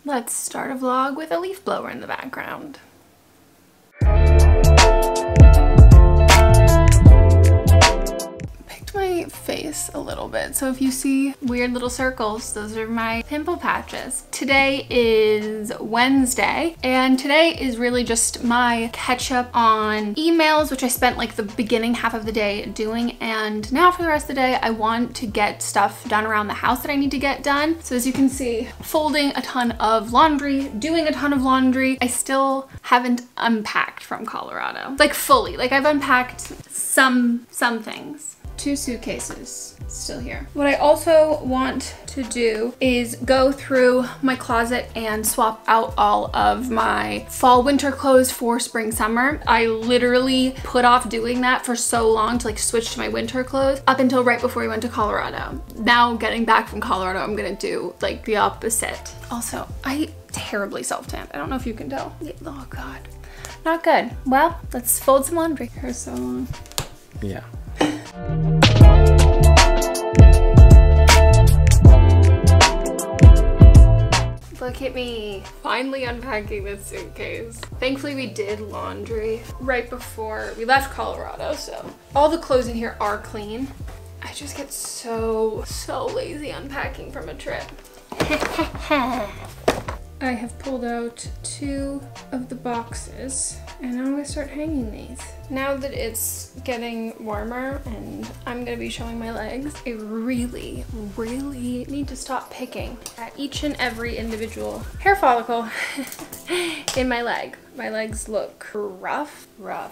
Let's start a vlog with a leaf blower in the background. My face a little bit, so if you see weird little circles, those are my pimple patches. Today is Wednesday, and today is really just my catch up on emails, which I spent like the beginning half of the day doing, and now for the rest of the day I want to get stuff done around the house that I need to get done. So as you can see, folding a ton of laundry, doing a ton of laundry. I still haven't unpacked from Colorado, like fully. Like I've unpacked some things. 2 suitcases still here. What I also want to do is go through my closet and swap out all of my fall winter clothes for spring summer. I literally put off doing that for so long to like switch to my winter clothes up until right before we went to Colorado. Now getting back from Colorado, I'm gonna do like the opposite. Also, I terribly self-tanned. I don't know if you can tell. Oh God, not good. Well, let's fold some laundry. Hair's so long. Yeah. Look at me, finally unpacking this suitcase. Thankfully we did laundry right before we left Colorado, so all the clothes in here are clean. I just get so lazy unpacking from a trip. I have pulled out 2 of the boxes and now I'm gonna start hanging these. Now that it's getting warmer and I'm gonna be showing my legs, I really need to stop picking at each and every individual hair follicle in my leg. My legs look rough. Wow,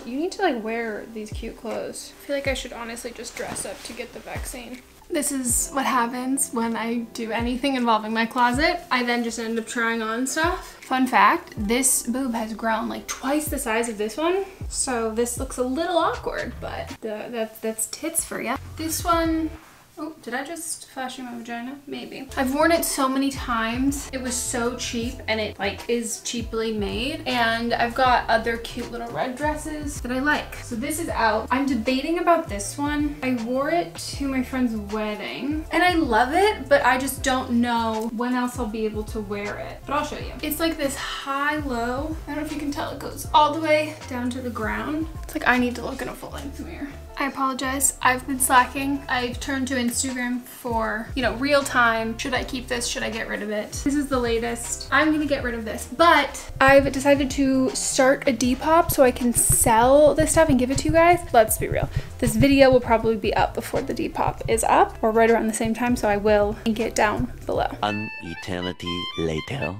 you need to like wear these cute clothes. I feel like I should honestly just dress up to get the vaccine. This is what happens when I do anything involving my closet. I then just end up trying on stuff. Fun fact, this boob has grown like twice the size of this one. So this looks a little awkward, but that's tits for ya. This one, oh, did I just flash my vagina? Maybe. I've worn it so many times. It was so cheap and it like is cheaply made. And I've got other cute little red dresses that I like. So this is out. I'm debating about this one. I wore it to my friend's wedding and I love it, but I just don't know when else I'll be able to wear it. But I'll show you. It's like this high-low. I don't know if you can tell, it goes all the way down to the ground. It's like I need to look in a full-length mirror. I apologize, I've been slacking. I've turned to Instagram for, you know, real time. Should I keep this? Should I get rid of it? This is the latest. I'm gonna get rid of this, but I've decided to start a Depop so I can sell this stuff and give it to you guys. Let's be real. This video will probably be up before the Depop is up or right around the same time, so I will link it down below. An eternity later.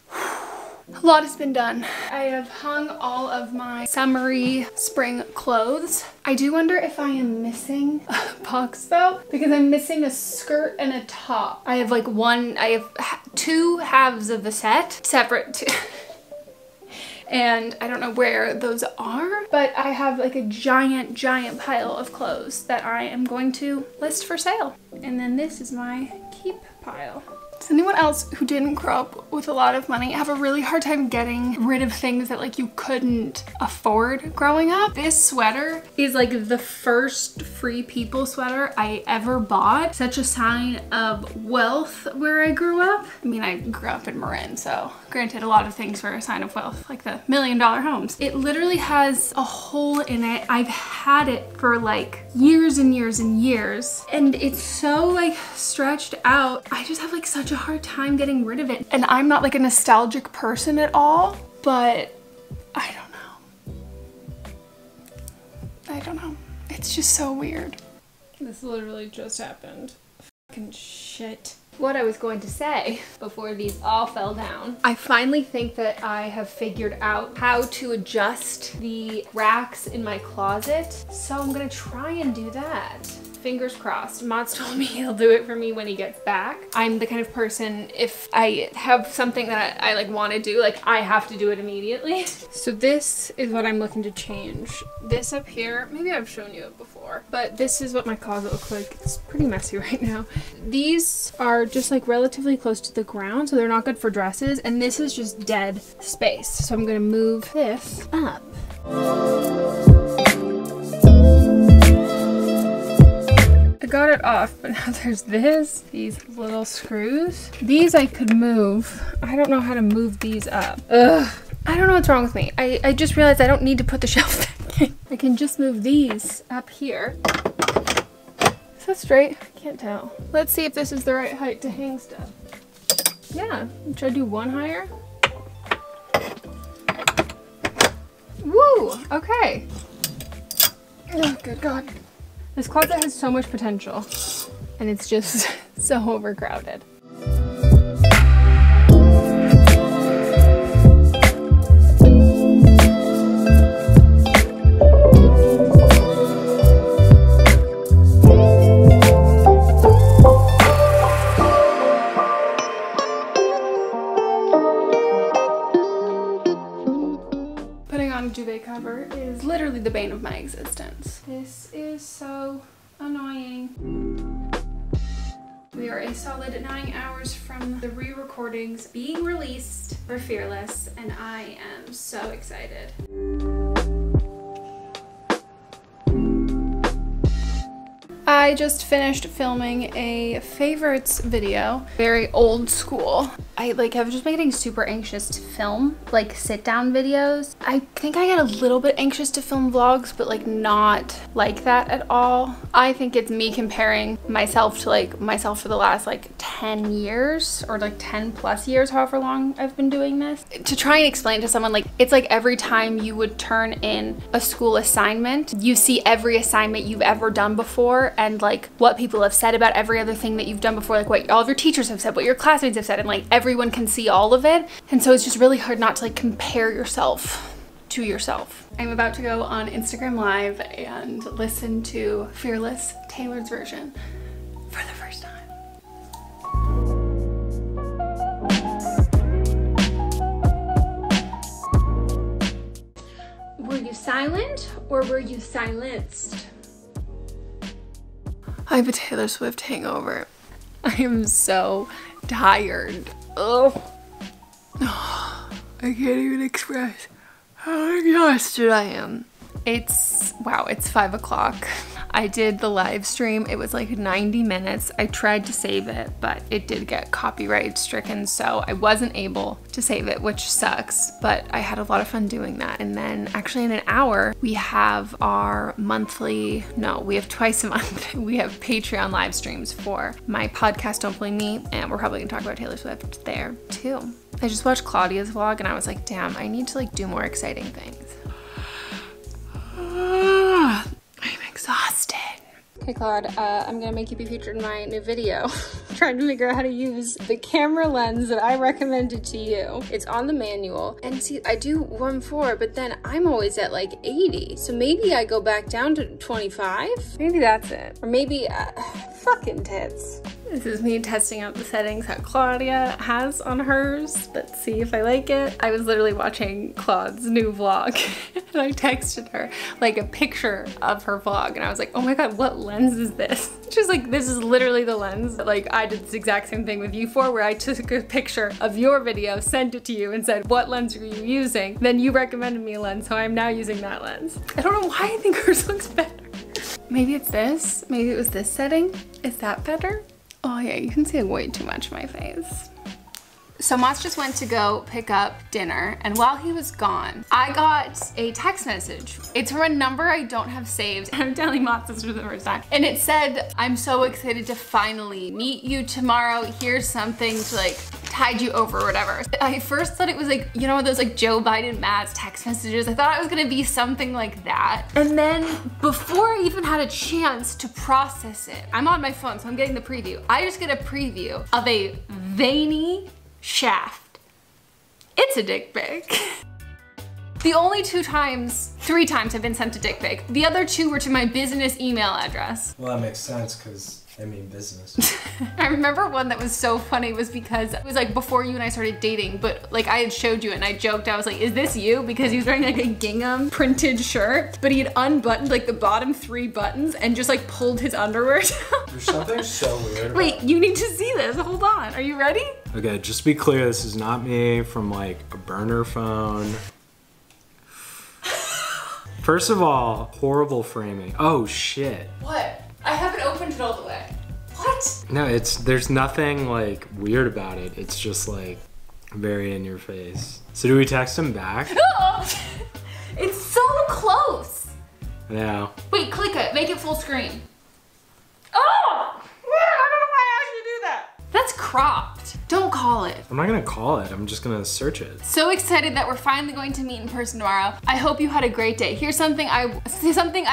A lot has been done. I have hung all of my summery spring clothes. I do wonder if I am missing a box though, because I'm missing a skirt and a top. I have like I have 2 halves of the set, separate and I don't know where those are, but I have like a giant pile of clothes that I am going to list for sale. And then this is my keep pile. Does anyone else who didn't grow up with a lot of money have a really hard time getting rid of things that like you couldn't afford growing up? This sweater is like the first Free People sweater I ever bought. Such a sign of wealth where I grew up. I mean, I grew up in Marin, so granted a lot of things were a sign of wealth, like the $1 million homes. It literally has a hole in it. I've had it for like years and years and years, and it's so like stretched out. I just have like such a hard time getting rid of it. And I'm not like a nostalgic person at all, but I don't know. It's just so weird. This literally just happened. Fucking shit. What I was going to say before these all fell down, I finally think that I have figured out how to adjust the racks in my closet. So I'm gonna try and do that. Fingers crossed. Mod's told me he'll do it for me when he gets back. I'm the kind of person, if I have something that I like want to do, like I have to do it immediately. So this is what I'm looking to change. This up here, maybe I've shown you it before, but this is what my closet looks like. It's pretty messy right now. These are just like relatively close to the ground, so they're not good for dresses, and this is just dead space. So I'm gonna move this up. got it off, but now there's these little screws. These I could move. I don't know how to move these up. Ugh. I don't know what's wrong with me. I just realized I don't need to put the shelf back in. I can just move these up here. Is that straight? I can't tell. Let's see if this is the right height to hang stuff. Yeah, should I do one higher? Woo, okay. Oh, good God. This closet has so much potential and it's just so overcrowded. Duvet cover is literally the bane of my existence. This is so annoying. We are a solid 9 hours from the re-recordings being released for Fearless, and I am so excited. I just finished filming a favorites video, very old school. I have just been getting super anxious to film like sit down videos. I think I get a little bit anxious to film vlogs, but like not like that at all. I think it's me comparing myself to myself for the last 10 years or 10 plus years, however long I've been doing this. To try and explain to someone, it's like every time you would turn in a school assignment, you see every assignment you've ever done before and what people have said about every other thing that you've done before, what all of your teachers have said, what your classmates have said, and everyone can see all of it. And so it's just really hard not to compare yourself to yourself. I'm about to go on Instagram Live and listen to Fearless Taylor's version for the first time. Were you silent or were you silenced? I have a Taylor Swift hangover. I am so tired. Oh, I can't even express how exhausted I am. Wow, it's 5 o'clock. I did the live stream. It was 90 minutes. I tried to save it, but it did get copyright stricken, so I wasn't able to save it, which sucks, but I had a lot of fun doing that. And then actually in an hour, we have our monthly, no, we have twice a month. We have Patreon live streams for my podcast, Don't Blame Me, and we're probably gonna talk about Taylor Swift there too. I just watched Claudia's vlog and I was like, damn, I need to do more exciting things. I'm exhausted. Okay, Claude, I'm gonna make you be featured in my new video. I'm trying to figure out how to use the camera lens that I recommended to you. It's on the manual. And see, I do 1.4, but then I'm always at 80. So maybe I go back down to 25? Maybe that's it. Or maybe, fucking tits. This is me testing out the settings that Claudia has on hers. Let's see if I like it. I was literally watching Claude's new vlog and I texted her a picture of her vlog and I was like, oh my God, what lens is this? She's like, this is literally the lens that I did this exact same thing with you for, where I took a picture of your video, sent it to you and said, what lens are you using? Then you recommended me a lens, so I'm now using that lens. I don't know why I think hers looks better. Maybe it's this, maybe it was this setting. Is that better? Oh yeah, you can see way too much of my face. So Moss just went to go pick up dinner, and while he was gone, I got a text message. It's from a number I don't have saved. I'm telling Moss this for the first time. And it said, I'm so excited to finally meet you tomorrow. Here's something to tide you over or whatever. I first thought it was you know, those Joe Biden Matt's text messages. I thought it was gonna be something like that. And then before I even had a chance to process it, I'm on my phone, so I'm getting the preview. I just get a preview of a veiny shaft. It's a dick pic. The only 3 times I've been sent a dick pic. The other 2 were to my business email address. Well, that makes sense because I mean business. I remember one that was so funny was because it was before you and I started dating, but I had showed you it and I joked, I was like, is this you? Because he was wearing a gingham printed shirt, but he had unbuttoned the bottom 3 buttons and just pulled his underwear down. There's something so weird. Wait, you need to see this, hold on. Are you ready? Okay, just be clear, this is not me from a burner phone. First of all, horrible framing. Oh shit. What? I haven't opened it all the way. What? No, there's nothing like weird about it. It's just like very in your face. So do we text him back? It's so close. No. Wait, click it. Make it full screen. Oh! I don't know why I asked you to do that. That's cropped. Don't call it. I'm not gonna call it. I'm just gonna search it. So excited that we're finally going to meet in person tomorrow. I hope you had a great day. Here's something I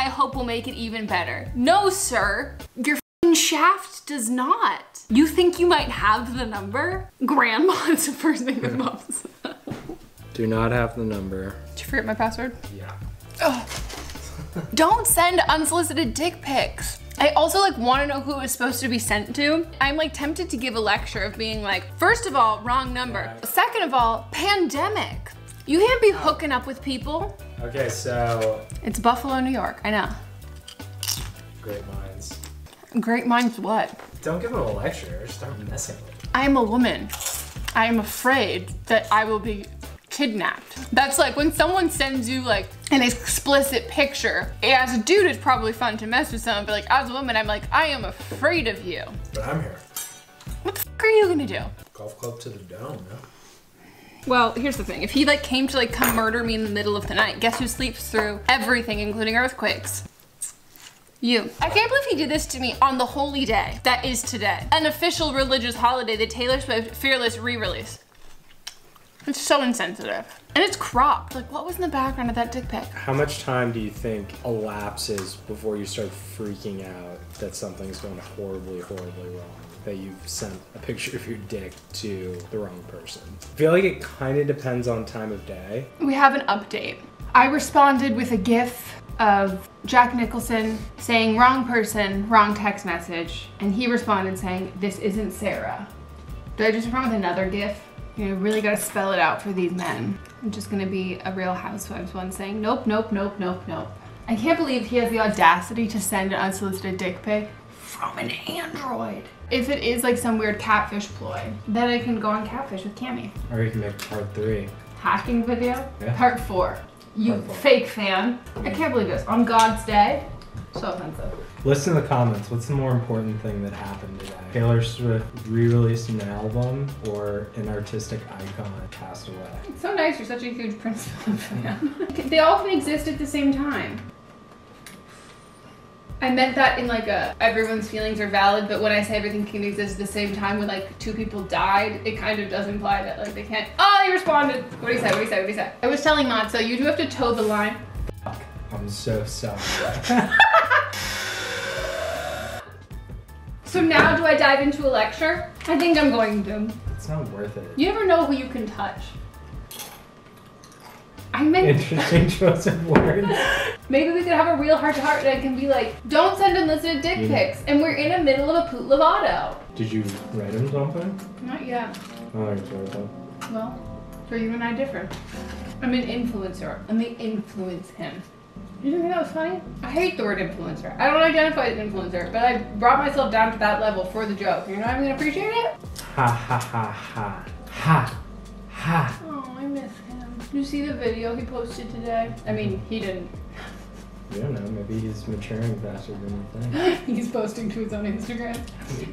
hope will make it even better. No, sir. Your f***ing shaft does not. You think you might have the number? Grandma is the first thing that pops up. Do not have the number. Did you forget my password? Yeah. Oh. Don't send unsolicited dick pics. I also like want to know who it was supposed to be sent to. I'm like tempted to give a lecture of being like, first of all, wrong number. Right. Second of all, pandemic. You can't be hooking up with people. Okay, so. It's Buffalo, New York, I know. Great minds. Great minds what? Don't give him a lecture, start messing with him. I am a woman. I am afraid that I will be kidnapped. That's like when someone sends you like an explicit picture. As a dude, it's probably fun to mess with someone, but like as a woman, I'm like, I am afraid of you. But I'm here. What the f are you gonna do? Golf club to the dome, no? Well, here's the thing. If he like came to like come murder me in the middle of the night, guess who sleeps through everything, including earthquakes? You. I can't believe he did this to me on the holy day. That is today. An official religious holiday, the Taylor Swift Fearless re-release. It's so insensitive. And it's cropped. Like, what was in the background of that dick pic? How much time do you think elapses before you start freaking out that something's going horribly, horribly wrong? That you've sent a picture of your dick to the wrong person? I feel like it kind of depends on time of day. We have an update. I responded with a GIF of Jack Nicholson saying wrong person, wrong text message. And he responded saying, this isn't Sarah. Did I just respond with another GIF? You really gotta spell it out for these men. I'm just gonna be a Real Housewives one saying, nope, nope, nope, nope, nope. I can't believe he has the audacity to send an unsolicited dick pic from an Android. If it is like some weird catfish ploy, then I can go on Catfish with Cammy. Or you can make part 3. Hacking video? Yeah. Part 4. You Part 4. Fake fan. I can't believe this. On God's day? So offensive. Listen to the comments. What's the more important thing that happened today? Taylor Swift re-released an album or an artistic icon passed away? It's so nice. You're such a huge Prince fan. They all can exist at the same time. I meant that in like a everyone's feelings are valid, but when I say everything can exist at the same time when like 2 people died, it kind of does imply that like they can't. Oh, he responded. What did he say? What did he say? What did he say? I was telling Matt, so you do have to toe the line. Fuck. I'm so sorry. So now do I dive into a lecture? I think I'm going to. It's not worth it. You never know who you can touch. I meant Interesting choice of words. maybe we could have a real heart-to-heart and I can be like, don't send unsolicited dick pics. And we're in the middle of a Poot Lovato. Did you write him something? Not yet. Oh, it's worth Well, so you and I differ. I'm an influencer. Let me influence him. You didn't think that was funny? I hate the word influencer. I don't identify as an influencer, but I brought myself down to that level for the joke. You know I'm gonna appreciate it? Ha ha ha ha. Ha. Ha. Oh, I miss him. Did you see the video he posted today? I mean, he didn't. You don't know, maybe he's maturing faster than you think. He's posting to his own Instagram.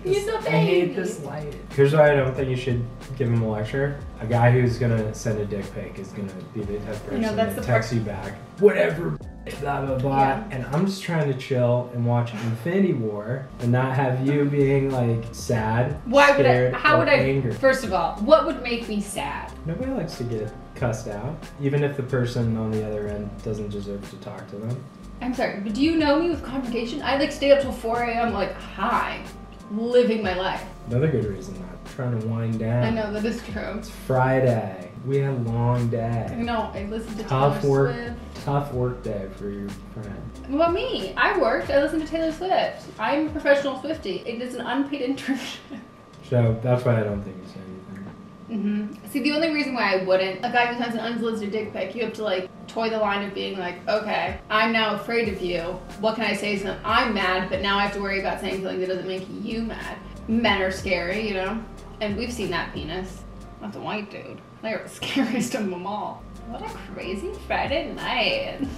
He's a baby. I hate this light. Here's why I don't think you should give him a lecture. A guy who's gonna send a dick pic is gonna be the type of person that's that the texts you back, whatever, blah, blah, blah. Yeah. And I'm just trying to chill and watch Infinity War and not have you being like sad, Why would I? scared, How or would I? angry. First of all, what would make me sad? Nobody likes to get cussed out, even if the person on the other end doesn't deserve to talk to them. I'm sorry, but do you know me with confrontation? I like stay up till 4 a.m. like high, living my life. Another good reason not trying to wind down. I know, that is true. It's Friday. We had a long day. I know, I listened to Tough Taylor work. Swift. Tough work day for your friend. What about me? I worked, I listened to Taylor Swift. I'm a professional Swiftie. It is an unpaid internship. So that's why I don't think you say anything. See, the only reason why I wouldn't, a guy who sends an unsolicited dick pic, you have to like toy the line of being like, okay, I'm now afraid of you. What can I say? So I'm mad, but now I have to worry about saying something that doesn't make you mad. Men are scary, you know? And we've seen that penis. That's a white dude. They're the scariest of them all. What a crazy Friday night.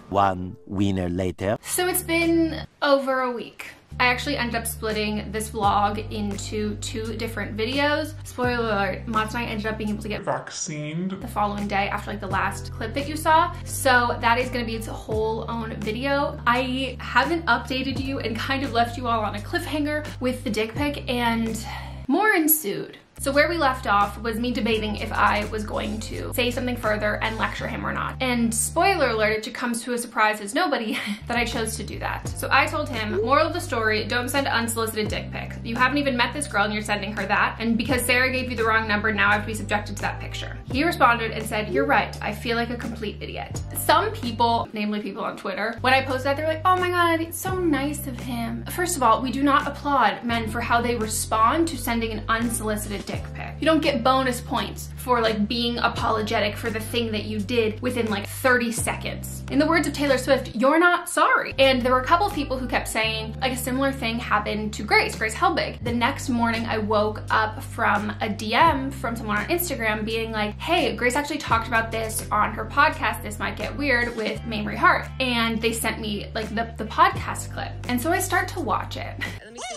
1 winner later. So it's been over a week. I actually ended up splitting this vlog into 2 different videos. Spoiler alert, Mats and I ended up being able to get vaccinated the following day after like the last clip that you saw. So that is gonna be its whole own video. I haven't updated you and kind of left you all on a cliffhanger with the dick pic, and more ensued. So where we left off was me debating if I was going to say something further and lecture him or not. And spoiler alert, it comes to a surprise as nobody that I chose to do that. So I told him, moral of the story, don't send unsolicited dick pics. You haven't even met this girl and you're sending her that. And because Sarah gave you the wrong number, now I have to be subjected to that picture. He responded and said, you're right, I feel like a complete idiot. Some people, namely people on Twitter, when I posted that, they're like, oh my God, it's so nice of him. First of all, we do not applaud men for how they respond to sending an unsolicited dick pic. You don't get bonus points for like being apologetic for the thing that you did within like 30 seconds. In the words of Taylor Swift, you're not sorry. And there were a couple of people who kept saying like a similar thing happened to Grace ☆HDZ. The next morning I woke up from a DM from someone on Instagram being like, hey, Grace actually talked about this on her podcast, This Might Get Weird, with Mamrie Hart. And they sent me like the podcast clip. And so I start to watch it. Let me see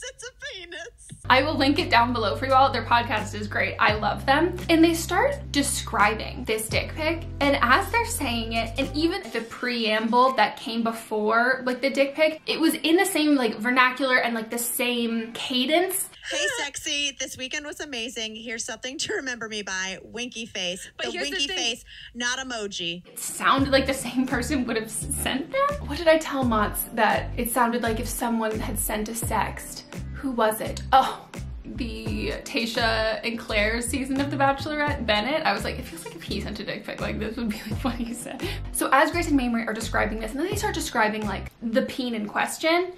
it's a penis. I will link it down below for you all. Their podcast is great. I love them. And they start describing this dick pic. And as they're saying it, and even the preamble that came before like the dick pic, it was in the same like vernacular and like the same cadence. Hey sexy, this weekend was amazing. Here's something to remember me by. Winky face. But the winky face, not emoji. It sounded like the same person would have sent that. What did I tell Mats? That it sounded like if someone had sent a sext. Who was it? Oh, the Tayshia and Claire's season of The Bachelorette, Bennett. I was like, it feels like if he sent a dick pic, like this would be like what he said. So as Grace and Mamrie are describing this, and then they start describing like the peen in question,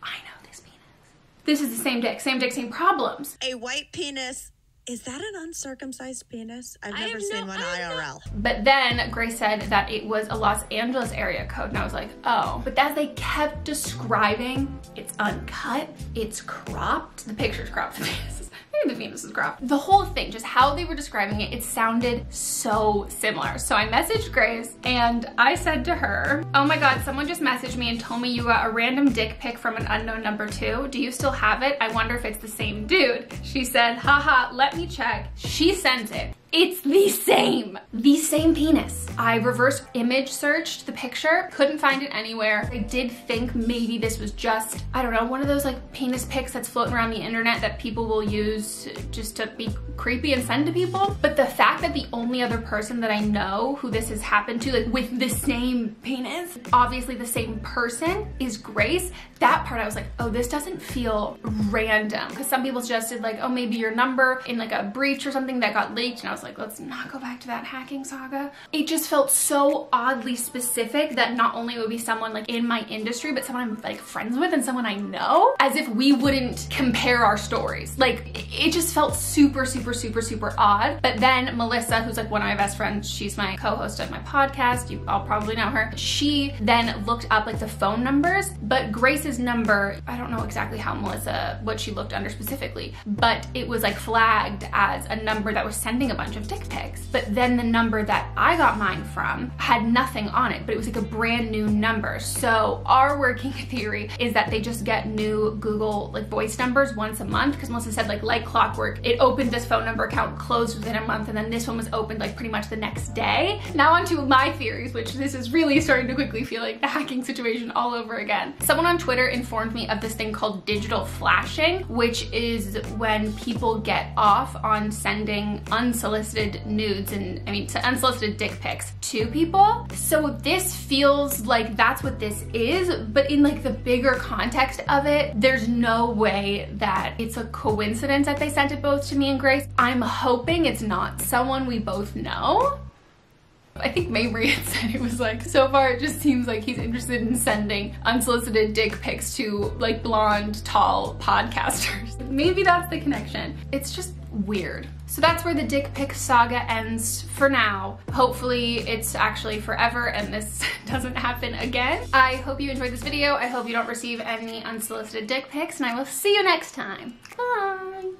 I know this penis. This is the same dick, same problems. A white penis. Is that an uncircumcised penis? I've never seen one IRL. But then Grace said that it was a Los Angeles area code, and I was like, oh. But as they kept describing, it's uncut, it's cropped. The picture's cropped, the penis is, maybe the penis is cropped. The whole thing, just how they were describing it, it sounded so similar. So I messaged Grace and I said to her, oh my God, someone just messaged me and told me you got a random dick pic from an unknown number 2. Do you still have it? I wonder if it's the same dude. She said, haha, let me check. She sent it. It's the same penis. I reverse image searched the picture, couldn't find it anywhere. I did think maybe this was just, I don't know, one of those like penis pics that's floating around the internet that people will use just to be creepy and send to people. But the fact that the only other person that I know who this has happened to, like with the same penis, obviously the same person, is Grace. That part I was like, oh, this doesn't feel random. Because some people suggested like, oh, maybe your number in like a breach or something that got leaked, and I was like, let's not go back to that hacking saga. It just felt so oddly specific that not only would be someone like in my industry, but someone I'm like friends with and someone I know, as if we wouldn't compare our stories. Like it just felt super odd. But then Melissa, who's like one of my best friends, she's my co-host of my podcast, you all probably know her, she then looked up like the phone numbers, but Grace's number, I don't know exactly how Melissa, what she looked under specifically, but it was like flagged as a number that was sending a bunch of dick pics. But then the number that I got mine from had nothing on it, but it was like a brand new number. So our working theory is that they just get new Google like voice numbers once a month, because Melissa said like clockwork, it opened this phone number account, closed within a month, and then this one was opened like pretty much the next day. Now onto my theories, which this is really starting to quickly feel like the hacking situation all over again. Someone on Twitter informed me of this thing called digital flashing, which is when people get off on sending unsolicited nudes and unsolicited dick pics to people. So this feels like that's what this is, but in like the bigger context of it, there's no way that it's a coincidence that they sent it both to me and Grace. I'm hoping it's not someone we both know. I think Mamrie had said it was like, so far it just seems like he's interested in sending unsolicited dick pics to like blonde, tall podcasters. Maybe that's the connection. It's just weird. So that's where the dick pic saga ends for now. Hopefully it's actually forever and this doesn't happen again. I hope you enjoyed this video. I hope you don't receive any unsolicited dick pics, and I will see you next time. Bye.